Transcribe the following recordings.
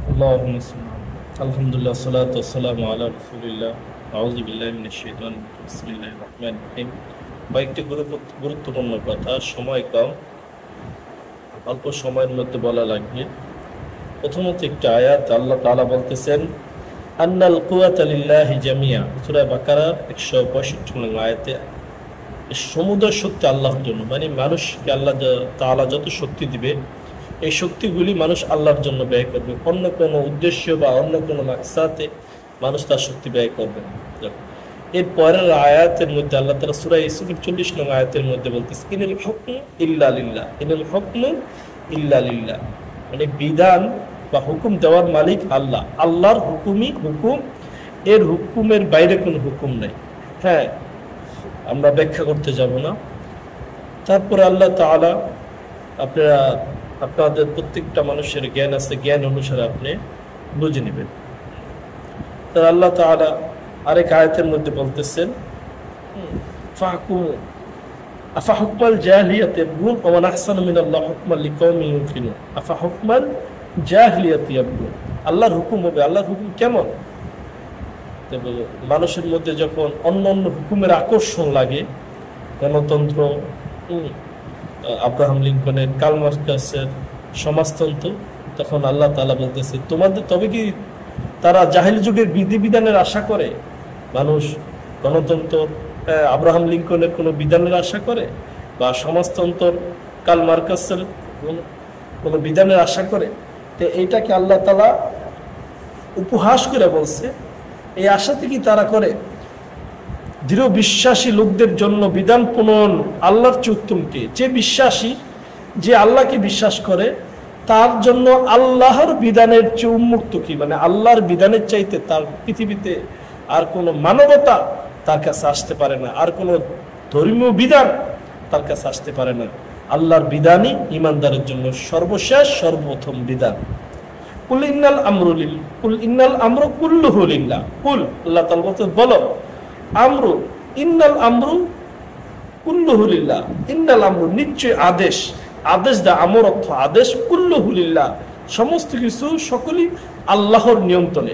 اللهم صل আলহামদুলিল্লাহ সালাতু ওয়াসসালামু আলা রাসূলিল্লাহ আউযু বিল্লাহি মিনাশ শাইতানির রাজিম বিসমিল্লাহির রহমানির রহিম। কয়েকটি গুরুত্বপূর্ণ কথা, সময় কম, অল্প সময়ের মধ্যে বলা লাগবে। প্রথমত একটি আয়াত, আল্লাহ তাআলা বলতেছেন আন্নাল কুওয়াতা লিল্লাহি জামিয়া, সূরা বাকারা 165 নং আয়াতে সমুদয় শক্তি আল্লাহর জন্য, মানে মানুষকে আল্লাহ তাআলা যত শক্তি দিবে এই শক্তিগুলি মানুষ আল্লাহর জন্য ব্যয় করবে, অন্য কোনো উদ্দেশ্য বা অন্য কোনো মাকসাদে মানুষ তার শক্তি ব্যয় করবে না। এর পরের আয়াতের মধ্যে আল্লাহ তাআলা সূরা ইউসুফের 40 নং আয়াতের মধ্যে বলতেছে ইনিল হুকমু ইল্লা লিল্লাহ, ইনিল হুকমু ইল্লা লিল্লাহ, মানে বিধান বা হুকুম দেওয়ার মালিক আল্লাহ, আল্লাহর হুকুমই হুকুম, এর হুকুমের বাইরে কোনো হুকুম নাই। হ্যাঁ, আমরা ব্যাখ্যা করতে যাব না। তারপরে আল্লাহ তাআলা আপনাদের প্রত্যেকটা মানুষের জ্ঞান আছে, জ্ঞান অনুসারে আপনি বুঝে নেবেন। তার আল্লাহ তাআলা আরেক আয়াতের মধ্যে বলতেছেন আফা হুকমাল জাহিলিয়াতি ইয়াবগুন ওয়া মান আহসানু মিনাল্লাহি হুকমান লিকাওমিন ইউকিনুন। আফা হুকমাল জাহিলিয়াতি ইয়াবগুন, আল্লাহর হুকুম হবে। আল্লাহর হুকুম কেমন? মানুষের মধ্যে যখন অন্য অন্য হুকুমের আকর্ষণ লাগে, গণতন্ত্র, আব্রাহাম লিঙ্কনের, কার্ল মার্কসের সমাজতন্ত্র, তখন আল্লাহ তাআলা বলতেছে তোমাদের, তবে কি তারা জাহিল যুগের বিধিবিধানের আশা করে? মানুষ গণতন্ত্র, আব্রাহাম লিঙ্কনের কোনো বিধানের আশা করে, বা সমাজতন্ত্র, কার্ল মার্কসের কোনো বিধানের আশা করে? তো এইটাকে আল্লাহ তাআলা উপহাস করে বলছে, এই আশাতে কি তারা করে? দৃঢ় বিশ্বাসী লোকদের জন্য বিধান প্রণয়ন আল্লাহর চেয়ে উত্তম কে? যে বিশ্বাসী, যে আল্লাহকে বিশ্বাস করে, তার জন্য আল্লাহর বিধানের চেয়ে উন্মুক্ত কি? মানে আল্লাহর বিধানের চাইতে তার পৃথিবীতে আর কোনো মানবতা তার কাছে আসতে পারে না, আর কোনো ধর্মীয় বিধান তার কাছে আসতে পারে না। আল্লাহর বিধানই ইমানদারের জন্য সর্বশেষ সর্বপ্রথম বিধান। কুল ইন্নাল আমরু কুল্লুহু লিল্লাহ। কুল, আল্লাহ তাআলা বলতে বলো, আমরু, ইন্নাল আমরু কুল্লুহু লিল্লাহ, ইন্নাল আমরু নিশ্চয় আদেশ, আদেশ দা আমর অর্থ আদেশ, কুল্লুহু লিল্লাহ সমস্ত কিছু সকলই আল্লাহর নিয়ন্ত্রণে।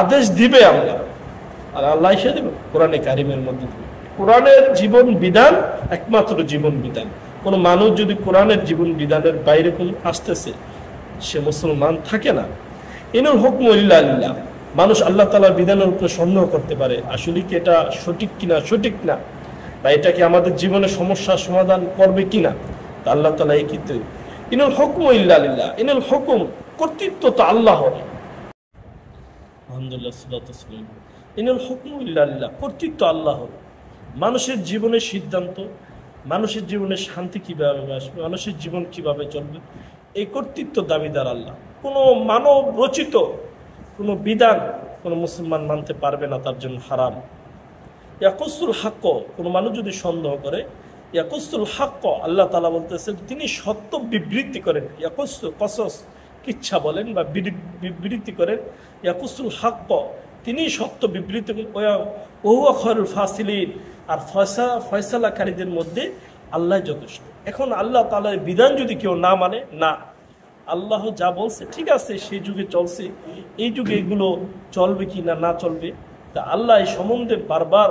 আদেশ দিবে আল্লাহ, আর আল্লাহ এসে দেবে কোরআনে কারিমের মধ্যে। কোরআনের জীবন বিধান একমাত্র জীবন বিধান। কোনো মানুষ যদি কোরআনের জীবন বিধানের বাইরে কোন আসতেছে, সে মুসলমান থাকে না। ইনুল হুকমু ইল্লা লিল্লাহ, মানুষ আল্লাহ তাআলার বিধানের উপরে সন্দেহ করতে পারে, আসলে কি এটা সঠিক কিনা, সঠিক না, বা এটা কি আমাদের জীবনে সমস্যার সমাধান করবে কিনা। তা আল্লাহ তাআলা এই কিন্তু ইনুল হুকমু ইল্লা লিল্লাহ, ইনুল হুকুম, কর্তৃত্ব তো আল্লাহর। আলহামদুলিল্লাহ, সালাতু ওয়াসসালাম। ইনুল হুকমু ইল্লা লিল্লাহ, কর্তৃত্ব আল্লাহর। মানুষের জীবনের সিদ্ধান্ত, মানুষের জীবনে শান্তি কিভাবে আসবে, মানুষের জীবন কিভাবে চলবে, এই কর্তৃত্ব দাবিদার আল্লাহ। কোনো মানব রচিত কোনো বিধান কোনো মুসলমান মানতে পারবে না, তার জন্য হারাম। ইয়াকুসুল হাক্ক, কোনো মানুষ যদি সন্দেহ করে, ইয়াকুসুল হাক্ক, আল্লাহ তাআলা বলতেছেন তিনি সত্য বিবৃতি করেন। ইয়াকুসু, কসস, কিচ্ছা বলেন বা বিবৃতি করেন। ইয়াকুসুল হাক্ক, তিনি সত্য বিবৃতি করেন। ওয়া খায়রুল ফাসিলিন, আর ফয়সালাকারীদের মধ্যে আল্লাহ যথেষ্ট। এখন আল্লাহ তাআলার বিধান যদি কেউ না মানে, না, আল্লাহ যা বলছে ঠিক আছে, সেই যুগে চলছে, এই যুগে এগুলো চলবে কি না, না চলবে, তা আল্লাহ এই সম্বন্ধে বারবার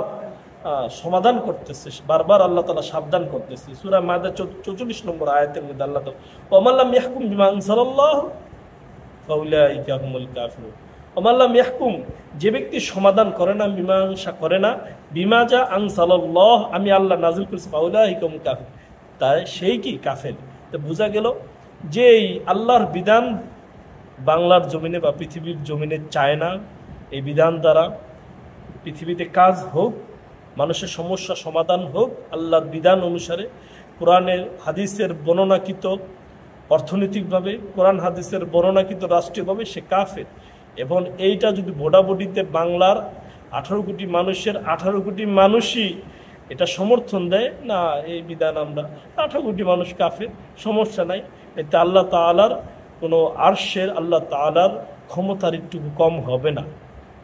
সমাধান করতেছে, বারবার আল্লাহ তাআলা সাবধান করতেছে। সূরা মায়দা 44 নম্বর আয়াতের মধ্যে আল্লাহ তাআলা ওয়া মান লাম ইয়াহকুম বিমা আনজালাল্লাহু ফাউলাইকা হুমুল কাফিরুন। ওয়া মান লাম ইয়াহকুম, যে ব্যক্তি সমাধান করে না, মীমাংসা করে না, বিমা যা আনজালাল্লাহ, আমি আল্লাহ নাযিল করেছি, ফাউলাইকা হুমুল কাফিরুন, তাই সেই কি কাফের। তো বোঝা গেল যে এই আল্লাহর বিধান বাংলার জমিনে বা পৃথিবীর জমিনে চায় না। এই বিধান দ্বারা পৃথিবীতে কাজ হোক, মানুষের সমস্যা সমাধান হোক আল্লাহর বিধান অনুসারে, কোরআনের হাদিসের বর্ণনাকৃত অর্থনৈতিকভাবে, কোরআন হাদিসের বর্ণনাকৃত রাষ্ট্রীয়ভাবে, সে কাফের। এবং এইটা যদি ভোটাভুটিতে বাংলার 18 কোটি মানুষের 18 কোটি মানুষই এটা সমর্থন দেয়, না এই বিধান আমরা 18 কোটি মানুষ কাফের, সমস্যা নাই, এতে আল্লাহ তাআলার কোনো আরশের, আল্লাহ তাআলার ক্ষমতার একটু কম হবে না।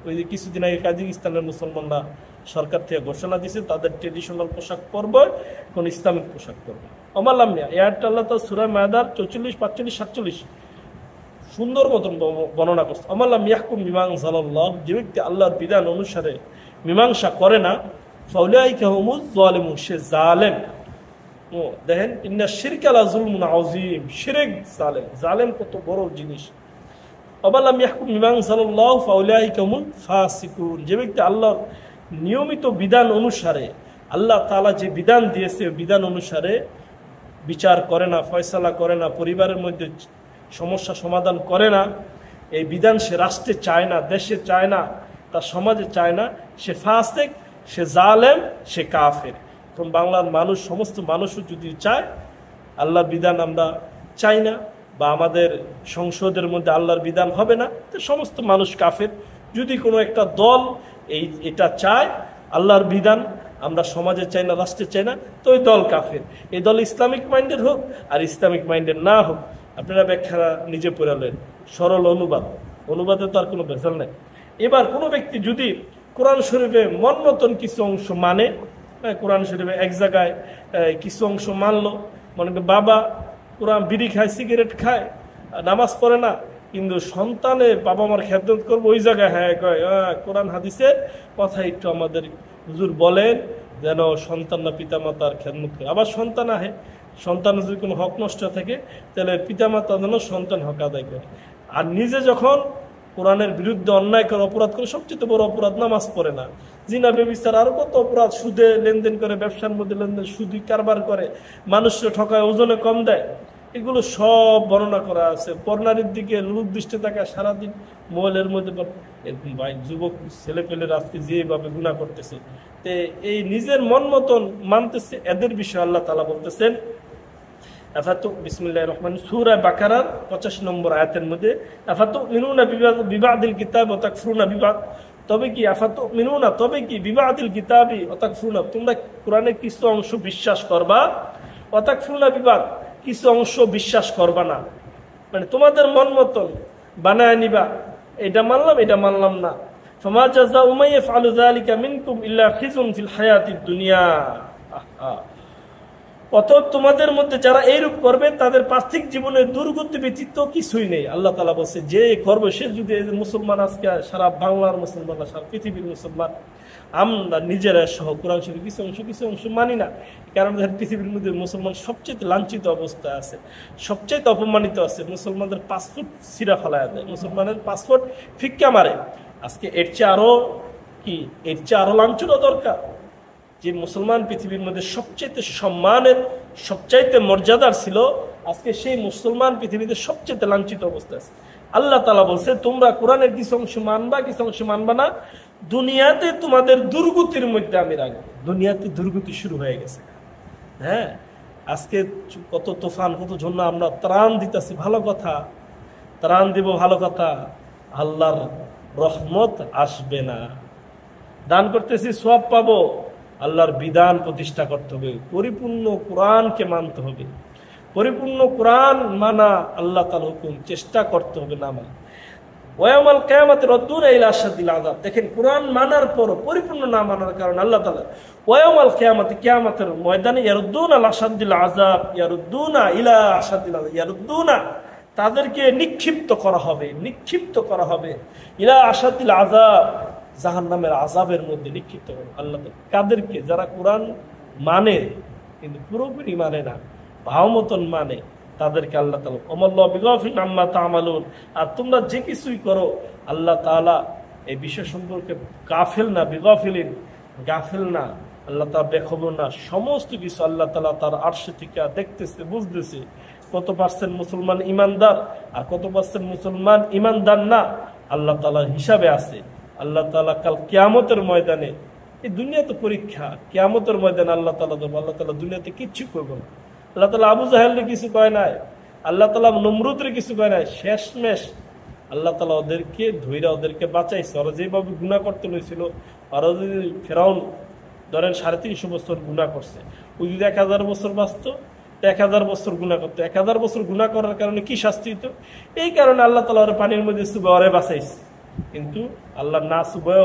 ওই যে কিছুদিন আগে কাজাকিস্তানের মুসলমানরা সরকার থেকে ঘোষণা দিয়েছে তাদের ট্রেডিশনাল পোশাক পরবে, কোন ইসলামিক পোশাক পরবে। ওমালামিয়া, এই আয়াতটা আল্লাহ তাআলা সূরা মায়দার 44, 45, 47 সুন্দর মতন বর্ণনা করছে, আমাল্লাম ইয়াহকুম বিমা আনজালাল্লাহ, যে ব্যক্তি আল্লাহর বিধান অনুসারে মীমাংসা করে না, ফাউলাইকা হুমুজ যালিমুন, সে জালেম। দেখেন, ইন্না শিরকা লা যুলমুন আযীম, শিরক জালেম, জালেম কত বড় জিনিস। আমাল্লাম ইয়াহকুম বিমা আনজালাল্লাহ ফাউলাইকা হুমুল ফাসিকুন, যে ব্যক্তি আল্লাহর নিয়মিত বিধান অনুসারে, আল্লাহ তাআলা যে বিধান দিয়েছে বিধান অনুসারে বিচার করে না, ফয়সালা করে না, পরিবারের মধ্যে সমস্যা সমাধান করে না, এই বিধান সে রাষ্ট্রে চায় না, দেশে চায় না, তার সমাজে চায় না, সে ফাসিক, সে জালেম, সে কাফের। এখন বাংলার মানুষ, সমস্ত মানুষও যদি চায় আল্লাহর বিধান আমরা চাই না, বা আমাদের সংসদের মধ্যে আল্লাহর বিধান হবে না, তো সমস্ত মানুষ কাফের। যদি কোনো একটা দল এটা চায় আল্লাহর বিধান আমরা সমাজে চাই না, রাষ্ট্রে চাই না, তো ওই দল কাফের। এই দল ইসলামিক মাইন্ডের হোক আর ইসলামিক মাইন্ডের না হোক, আপনারা ব্যাখ্যা নিজে পড়ালেন, সরল অনুবাদে তো আর কোনো ভেজাল নেই। এবার কোনো ব্যক্তি যদি কোরআন শরীফে মন মতন কিছু অংশ মানে, কোরআন শরীফে এক জায়গায় কিছু অংশ মানলো, মনে করেন বাবা কোরআন বিড়ি খায়, সিগারেট খায়, নামাজ পড়ে না, কিন্তু সন্তানে বাবা মার খেদমত করবো, ওই জায়গায় হ্যাঁ কয় কোরআন হাদিসের কথা একটু আমাদের হুজুর বলেন, যেন সন্তানরা পিতামাতার খেদমত করে। আবার সন্তান আহে, সন্তানের যদি কোনো হক নষ্ট থাকে তাহলে পিতামাতা যেন সন্তান হক আদায় করে। আর নিজে যখন কোরআনের বিরুদ্ধে অন্যায় করে, অপরাধ করে, সবচেয়ে বড় অপরাধ নামাজ পড়ে না, জিনা ব্যভিচার, আরো কত অপরাধ, সুদে লেনদেন করে, ব্যবসার মধ্যে লেনদেন, সুদি কারবার করে, মানুষের ঠকায়, ওজনে কম দেয়, এগুলো সব বর্ণনা করা আছে। পর্নারীর দিকে লুক দৃষ্টি থাকে, সারাদিন মোবাইলের মধ্যে যুবক ছেলে পেলের আজকে যেভাবে গুনাহ করতেছে, তে এই নিজের মন মতন মানতেছে, এদের বিষয়ে আল্লাহ তাআলা বলতেছেন বিসমিল্লাহির রহমানির সূরা বাকারার 85 নম্বর আয়াতের মধ্যে, আফাতুমিনুনা বিবাদিল কিতাব ওয়া তাকফুরুনা বিবাদ, তবে কি বিবাদিল কিতাবি ওয়া তাকফুরুনা, তোমরা কোরআনের কিছু অংশ বিশ্বাস করবা, ওয়া তাকফুরুনা বিবাদ, কিছু অংশ বিশ্বাস করবা না, মানে তোমাদের মন মতন বানায় নিবা, এটা মানলাম এটা মানলাম না। ফামা জাযাউ মান ইয়াফআলু যালিকা মিনকুম ইল্লা খিজুন ফিল হায়াতিদ দুনিয়া, অতএব তোমাদের মধ্যে যারা এইরূপ করবে তাদের পার্থিব জীবনের দুর্গতি ব্যতীত কিছুই নেই। আল্লাহ তাআলা বলছে যে করবে, সে যদি মুসলমান, আজকে সারা বাংলার মুসলমান, সারা পৃথিবীর মুসলমান, আমরা নিজেরা সহ কোরআন শরীফ কিছু অংশ মানি না, কারণ পৃথিবীর মধ্যে মুসলমান সবচেয়ে লাঞ্ছিত অবস্থায় আছে, সবচেয়ে অপমানিত আছে। মুসলমানদের পাসপোর্ট ছিঁড়া ফেলায় দেয়, মুসলমানের পাসপোর্ট ফিক্কা মারে। আজকে এর চেয়ে আরো লাঞ্ছনা দরকার, যে মুসলমান পৃথিবীর মধ্যে সবচেয়ে সম্মানের, সবচাইতে মর্যাদার ছিল, আজকে সেই মুসলমান পৃথিবীতে সবচেয়ে লাঞ্ছিত অবস্থা আছে। আল্লাহ তাআলা বলছে তোমরা কোরআনের কিছু অংশ মানবা, কিছু অংশ মানবা না, দুনিয়াতে তোমাদের দুর্গতির মধ্যে আমি রাখবো। দুনিয়াতে দুর্গতি শুরু হয়ে গেছে, হ্যাঁ, আজকে কত তুফান, কত ঝন্না, আমরা ত্রাণ দিতেছি, ভালো কথা, ত্রাণ দিব, ভালো কথা, আল্লাহর রহমত আসবে না। দান করতেছি, সওয়াব পাবো, আল্লাহর বিধান প্রতিষ্ঠা করতে হবে, পরিপূর্ণ কোরআনকে মানতে হবে, পরিপূর্ণ কোরআন মানা, আল্লাহ তাআলার হুকুম চেষ্টা করতে হবে না মানা। ওয়ায়াউমাল কিয়ামাতি রাদ্দুনা ইলা আশাদ্দিল আযাব, দেখেন কোরআন মানার পর পরিপূর্ণ না মানার কারণে আল্লাহ তাআলা ওয়ায়াউমাল কিয়ামাতি, কিয়ামতের ময়দানে ইয়ারুদ্দুনা ইলা আশাদ্দিল আযাব, ইয়ারুদ্দুনা ইলা আশাদ্দিল আযাব, ইয়ারুদ্দুনা, তাদেরকে নিক্ষিপ্ত করা হবে ইলা আশাদ্দিল আযাব, জাহান্নামের আযাবের মধ্যে নিক্ষিপ্ত করবে আল্লাহ। কাদেরকে? যারা কোরআন মানে কিন্তু পুরোপুরি মানে না, ভাও মতন মানে, তাদেরকে আল্লাহ তাআলা ওমাল্লাহু বিগাফিলিন আম্মা তা'মালুন, আর তোমরা যে কিছুই করো আল্লাহ তাআলা এই বিষয় সম্পর্কে গাফিল না, বিগাফিলিন, গাফিল না, আল্লাহ তাআলা বেখবর না, সমস্ত কিছু আল্লাহ তাআলা তার আরশে থেকে দেখতেছে, বুঝতেছে। কত পার্সেন্ট মুসলমান ইমানদার আর কত পার্সেন্ট মুসলমান ইমানদার না, আল্লাহ তাআলার হিসাবে আছে। আল্লাহ তাআলা কাল কিয়ামতের ময়দানে, এই দুনিয়া তো পরীক্ষা, কিয়ামতের ময়দানে আল্লাহ তাআলা দেব, আল্লাহ তাআলা দুনিয়াতে কিচ্ছু করবে না। আল্লাহ তাআলা আবু জাহেলকে কিছু কয় নাই, আল্লাহ তাআলা নমরুদের কিছু কয় নাই, শেষমেশ আল্লাহ তাআলা ওদেরকে ধইরা ওদেরকে বাঁচাইছে। ওরা যেভাবে গুনাহ করতে লইছিল, ওরা যদি ফেরাউন ধরেন 350 বছর গুনাহ করছে, ওই যদি 1000 বছর বাঁচত, 1000 বছর গুনাহ করতো, 1000 বছর গুনাহ করার কারণে কি শাস্তি হতো? এই কারণে আল্লাহ তাআলা ওরা পানির মধ্যে চুবে ওরে বাঁচাইছে। কিন্তু আল্লাহ না চুবায়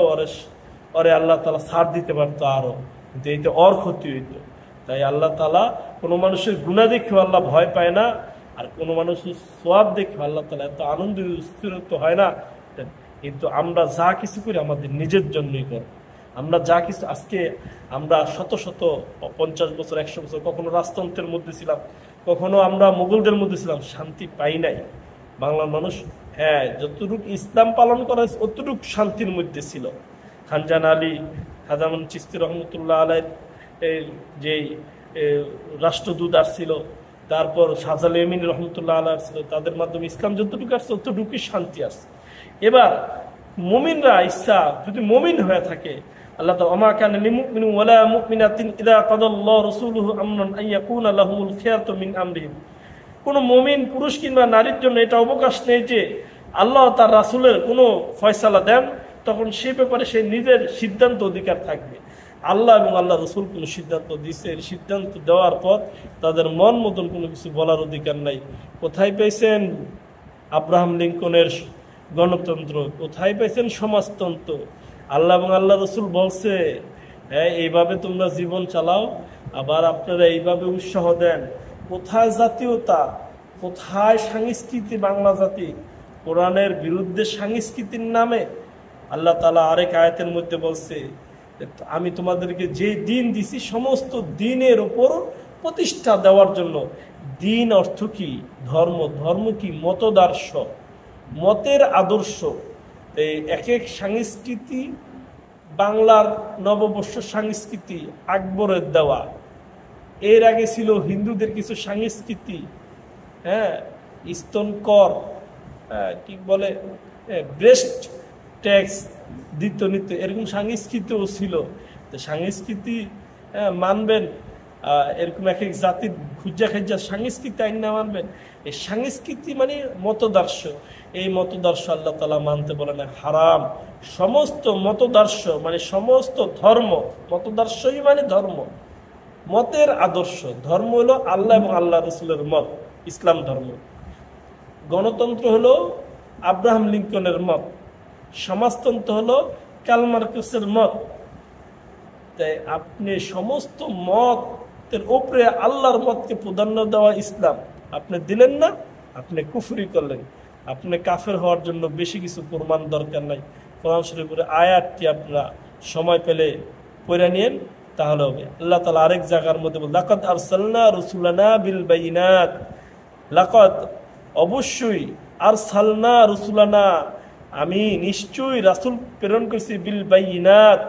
ওরে আল্লাহ তাআলা ছাড় দিতে পারতো আরো, কিন্তু এইটা ওর ক্ষতি হইতো। তাই আল্লাহ তাআলা কোনো মানুষের গুনাহ দেখেও আল্লাহ ভয় পায় না, আর কোনো মানুষ সোয়াব দেখে আল্লাহ তাআলা এত আনন্দ উৎফুল্লিত হয় না। কিন্তু আমরা যা কিছু করি আমাদের নিজের জন্যই করি। আমরা যা কিছু আজকে আমরা শত শত 50 বছর 100 বছর কখনো রাজতন্ত্রের মধ্যে ছিলাম, কখনো আমরা মুঘলদের মধ্যে ছিলাম, শান্তি পাই নাই। বাংলার মানুষ হ্যাঁ যতটুকু ইসলাম পালন করা অতটুকু শান্তির মধ্যে ছিল। খানজান আলী, খাজামান চিশতি রহমতুল্লাহ আলাইহির যে রাষ্ট্রদূত আসছিল, তারপর শাহজালাল এমিন রহমতুল্লাহ আলাইহি ছিল, তাদের মাধ্যমে ইসলাম যতটুকু আসছে ততটুকুই শান্তি আসছে। এবার মুমিনরা ইচ্ছা যদি মুমিন হয়ে থাকে, আল্লাহ তাআলা ওমা কানা লিল মুমিনিন ওয়ালা মুমিনাতিন ইযা কাদাল্লাহু রাসূলুহু আমরান আন ইয়াকুনা লাহুমুল খিয়ারাতু মিন আমরিহিম। কোনো মুমিন পুরুষ কিংবা নারীর জন্য এটা অবকাশ নেই যে আল্লাহ তার রাসূলের কোনো ফয়সালা দেন, তখন সে ব্যাপারে সে নিজের সিদ্ধান্ত অধিকার থাকবে। আল্লাহ এবং আল্লাহ রসুল কোনো সিদ্ধান্ত দিচ্ছে, সিদ্ধান্ত দেওয়ার পর তাদের মন মতন কোনো কিছু বলার অধিকার নাই। কোথায় পেয়েছেন আব্রাহাম লিঙ্কনের গণতন্ত্র? কোথায় পেয়েছেন সমাজতন্ত্র? আল্লাহ এবং আল্লাহ রসুল বলছে হ্যাঁ এইভাবে তোমরা জীবন চালাও, আবার আপনারা এইভাবে উৎসাহ দেন। কোথায় জাতীয়তা, কোথায় সংস্কৃতি? বাংলা জাতি কোরআনের বিরুদ্ধে সংস্কৃতির নামে আল্লাহ তাআলা আরেক আয়াতের মধ্যে বলছে আমি তোমাদেরকে যে দিন দিছি সমস্ত দিনের উপর প্রতিষ্ঠা দেওয়ার জন্য। দিন অর্থ কি? ধর্ম। ধর্ম কি? মতদার্শ, মতের আদর্শ। এই এক এক সংস্কৃতি, বাংলার নববর্ষ সংস্কৃতি আকবরের দেওয়া, এর আগে ছিল হিন্দুদের কিছু সংস্কৃতি, হ্যাঁ স্তনকর, কি বলে ব্রেস্ট ট্যাক্স দিত নিত, এরকম সংস্কৃতিও ছিল। তো সংস্কৃতি মানবেন, এরকম এক এক জাতির খুঁজা খাজা সংস্কৃতি আইন না মানবেন। এই সংস্কৃতি মানে মতদর্শ, এই মতদর্শ আল্লাহ তাআলা মানতে বলে না, হারাম। সমস্ত মতদর্শ মানে সমস্ত ধর্ম, মতদর্শই মানে ধর্ম, মতের আদর্শ। ধর্ম হলো আল্লাহ এবং আল্লাহ রসুলের মত, ইসলাম ধর্ম। গণতন্ত্র হলো আব্রাহাম লিঙ্কনের মত, সমাজতন্ত্র হলো কার্ল মার্কসের মত। তাই আপনি সমস্ত মতের উপরে আল্লাহর মতকে প্রাধান্য দেওয়া ইসলাম আপনি দিলেন না, আপনি কুফরি করলেন। আপনি কাফের হওয়ার জন্য বেশি কিছু প্রমাণ দরকার নাই। কোরআন শরীফের আয়াতটি আপনারা সময় পেলে পড়ে নিন, তাহলে হবে। আল্লাহ তাআলা আরেক জায়গার মধ্যে বলেন লাকাদ আরসালনা রুসুলানা বিল বাইনাত, লাকাদ অবশ্যই আরসালনা রুসুলানা আমি নিশ্চয়ই রাসূল প্রেরণ করেছি বিল বাইনাত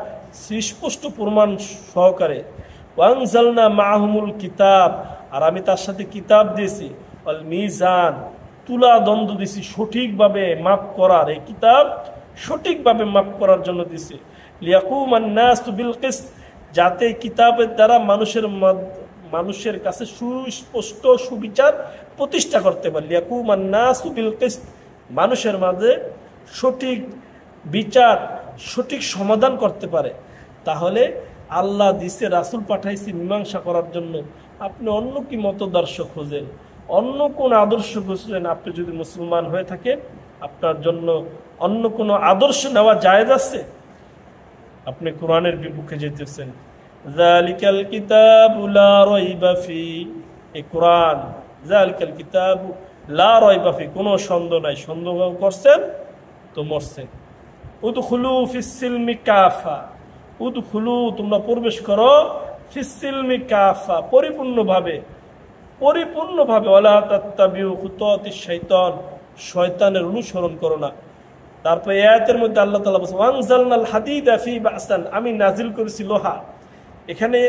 সুস্পষ্ট প্রমাণ সহকারে, ওয়ানজালনা মাআহুমুল কিতাব আর আমি তার সাথে কিতাব দিয়েছি, ওয়াল মিজান তুলা দণ্ড দিয়েছি সঠিকভাবে মাপ করার, এই কিতাব সঠিকভাবে মাপ করার জন্য দিয়েছি, লিয়াকুমান নাসু বিল কিসত যাতে কিতাবের দ্বারা মানুষের কাছে সুস্পষ্ট সুবিচার প্রতিষ্ঠা করতে পারে। লিয়াকুমান নাসু বিল কিসত মানুষের মাঝে সঠিক বিচার সঠিক সমাধান করতে পারে। তাহলে আল্লাহ দিছে, রাসূল পাঠাইছে মীমাংসা করার জন্য। আপনি অন্য কি মতদর্শ খোঁজেন, অন্য কোন আদর্শ খুঁজলেন? আপনি যদি মুসলমান হয়ে থাকে আপনার জন্য অন্য কোনো আদর্শ নেওয়া জায়েজ আছে? আপনি কোরআনের বিপক্ষে যেতেছেন। যালিকাল কিতাবু লা রাইবা ফি, এই কোরআন যালিকাল কিতাবু লা রাইবা ফি কোনো সন্দেহ নাই, সন্দেহ করছেন তো মরছেন। উদখুলু ফিস সিলমি কাফা, উদখুলু তোমরা প্রবেশ করো ফিস সিলমি কাফা পরিপূর্ণভাবে, পরিপূর্ণভাবে। ওয়ালা তাত্তাবিউ খুতুওয়াতিশ শাইতান শয়তানের অনুসরণ করো না। তারপর এই আয়াতের মধ্যে আল্লাহ তাআলা বলেন ওয়ানজালনাল হাদিদা ফি বাসান, আমি নাজিল করেছি লোহা। এখানে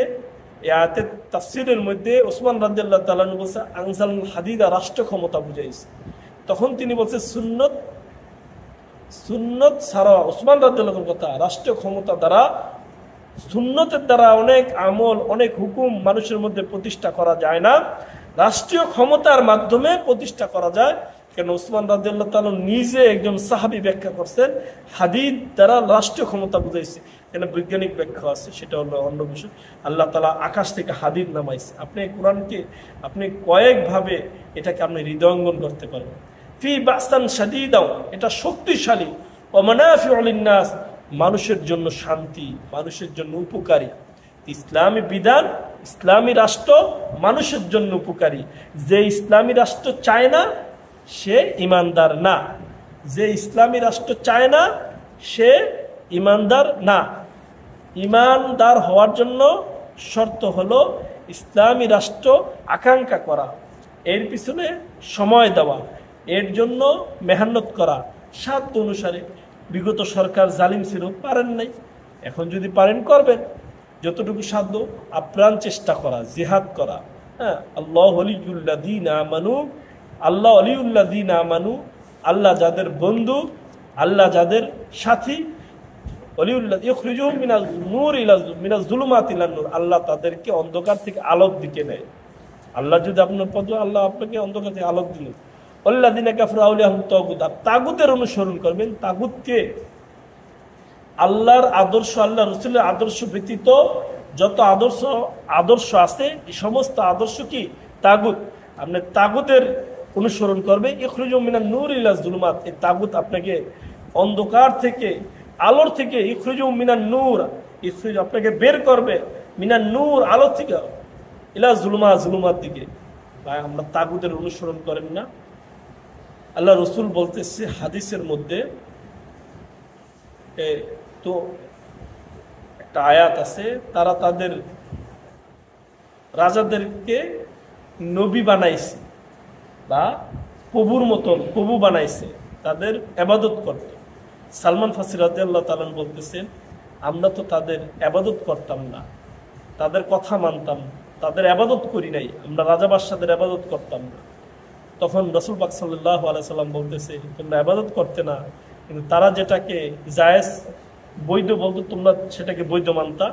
এই আয়াতের তাফসীরের মধ্যে ওসমান রাদিয়াল্লাহু তাআলা বলেছে আনজালনাল হাদিদা রাষ্ট্র ক্ষমতা বুঝাইছে। তখন তিনি বলছে সুন্নত, সুন্নত ছাড়া ওসমান রাদিয়াল্লাহু কথা রাষ্ট্রীয় ক্ষমতা দ্বারা, সুন্নতের দ্বারা অনেক আমল অনেক হুকুম মানুষের মধ্যে প্রতিষ্ঠা করা যায় না, রাষ্ট্রীয় ক্ষমতার মাধ্যমে প্রতিষ্ঠা করা যায়। কেন ওসমান রাদিয়াল্লাহু তাআলা নিজে একজন সাহাবী ব্যাখ্যা করছেন হাদিদ দ্বারা রাষ্ট্রীয় ক্ষমতা বুঝাইছে। কেন বৈজ্ঞানিক ব্যাখ্যা আছে, সেটা হলো অন্য বিষয়। আল্লাহ তাআলা আকাশ থেকে হাদিদ নামাইছে। আপনি কোরআনকে আপনি কয়েকভাবে এটাকে আপনি হৃদয়ঙ্গম করতে পারবেন। ফি বাসান শাদীদাও এটা শক্তিশালী, ওয়া মানাফিউ লিন-নাস মানুষের জন্য শান্তি, মানুষের জন্য উপকারী। ইসলামী বিধান, ইসলামী রাষ্ট্র মানুষের জন্য উপকারী। যে ইসলামী রাষ্ট্র চায় না সে ইমানদার না, যে ইসলামী রাষ্ট্র চায় না সে ইমানদার না। ইমানদার হওয়ার জন্য শর্ত হলো ইসলামী রাষ্ট্র আকাঙ্ক্ষা করা, এর পিছনে সময় দেওয়া, এর জন্য মেহনত করা সাধ্য অনুসারে। বিগত সরকার জালিম ছিল, পারেন নাই, এখন যদি পারেন করবেন, যতটুকু সাধ্য আপ্রাণ চেষ্টা করা, জিহাদ করা। হ্যাঁ, আল্লাহ ওয়ালিউল্লাযীনা আমানু, আল্লাহ ওয়ালিউল্লাযীনা আমানু, আল্লাহ যাদের বন্ধু, আল্লাহ যাদের সাথী, ইখরিজুহুম মিনাল নূর ইলা মিনাজ যুলুমাতি ইলান নূর, আল্লাহ তাদেরকে অন্ধকার থেকে আলোর দিকে নেয়। আল্লাহ যদি আপনার পদ, আল্লাহ আপনাকে অন্ধকার থেকে আলোক দিলেন। আল্লাযীনা কাফারু আউলিয়াহুম তাগুত, তাগুতের অনুসরণ করবেন। তাগুতকে আল্লাহর আদর্শ, আল্লাহ রাসূলের আদর্শ ব্যতীত যত আদর্শ আছে, এই সমস্ত আদর্শ কি তাগুত। আপনি তাগুতের অনুসরণ করবে। ইখরিজুহুম মিনান নূর ইলা যুলুমাত, এই তাগুত আপনাকে অন্ধকার থেকে আলোর থেকে, ইখরিজুহুম মিনান নূর, ইখরিজ আপনাকে বের করবে, মিনান নূর আলো থেকে, ইলা যুলুমা যুলুমার দিকে। তাই আমরা তাগুতের অনুসরণ করেন না। আল্লাহ রসুল বলতেছে হাদিসের মধ্যে, তো একটা আয়াত আছে, তারা তাদের রাজাদেরকে নবী বানাইছে বা প্রভুর মতন প্রভু বানাইছে, তাদের আবাদত করত। সালমান ফারসি রাদিয়াল্লাহু তাআলা বলতেছেন, আমরা তো তাদের আবাদত করতাম না, তাদের কথা মানতাম, তাদের আবাদত করি নাই, আমরা রাজা বাদশাদের আবাদত করতাম না। তখন রাসূল পাক সাল্লাল্লাহু আলাইহি সাল্লাম বলতেছে, তোমরা আবাদত করতে না, কিন্তু তারা যেটাকে জায়েজ বৈধ বলতো তোমরা সেটাকে বৈধ মানতা,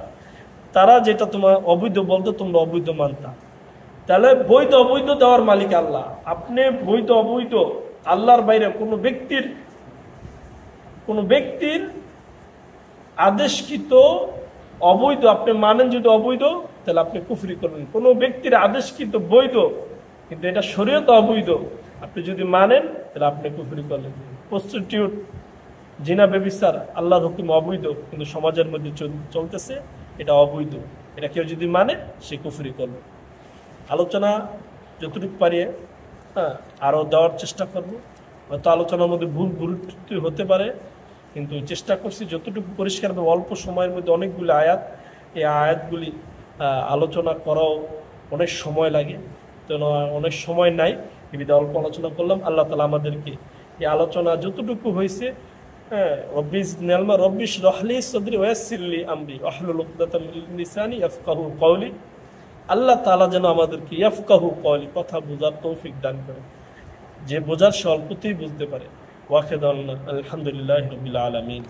তারা যেটা তোমার অবৈধ বলতো তোমরা অবৈধ মানতা। তাহলে বৈধ অবৈধ দেওয়ার মালিক আল্লাহ। আপনি বৈধ অবৈধ আল্লাহর বাইরে কোনো ব্যক্তির আদেশকৃত অবৈধ আপনি মানেন, যদি অবৈধ তাহলে আপনি কুফরি করবেন। কোনো ব্যক্তির আদেশকৃত বৈধ কিন্তু এটা শরীয়ত অবৈধ, আপনি যদি মানেন তাহলে আপনি কুফরি করলেন। প্রস্টিটিউট, জিনা, ব্যভিচার আল্লাহর হুকুম অবৈধ, কিন্তু সমাজের মধ্যে চলতেছে, এটা অবৈধ, এটা কেউ যদি মানে সে কুফরি করবে। আলোচনা যতটুকু পারি আরও দেওয়ার চেষ্টা করব। হয়তো আলোচনার মধ্যে ভুল ত্রুটি হতে পারে, কিন্তু চেষ্টা করছি যতটুকু পরিষ্কারভাবে। অল্প সময়ের মধ্যে অনেকগুলি আয়াত, এই আয়াতগুলি আলোচনা করাও অনেক সময় লাগে, তো অনেক সময় নাই, এবিধে অল্প আলোচনা করলাম। আল্লাহ তাআলা আমাদেরকে এই আলোচনা যতটুকু হয়েছে, রব্বিশ রহলি সদরি ওয়াসসিরলি আমরি ওয়াহলুল উকদাতাম মিন লিসানি ইয়াফকাহু কওলি, আল্লাহ তাআলা যেন আমাদেরকে ইয়াফকাহু কওলি, কথা বোঝার তৌফিক দান করে, যে বোঝার সে অল্পতেই বুঝতে পারে। ওয়াখিদান আলহামদুলিল্লাহি রাব্বিল আলামিন।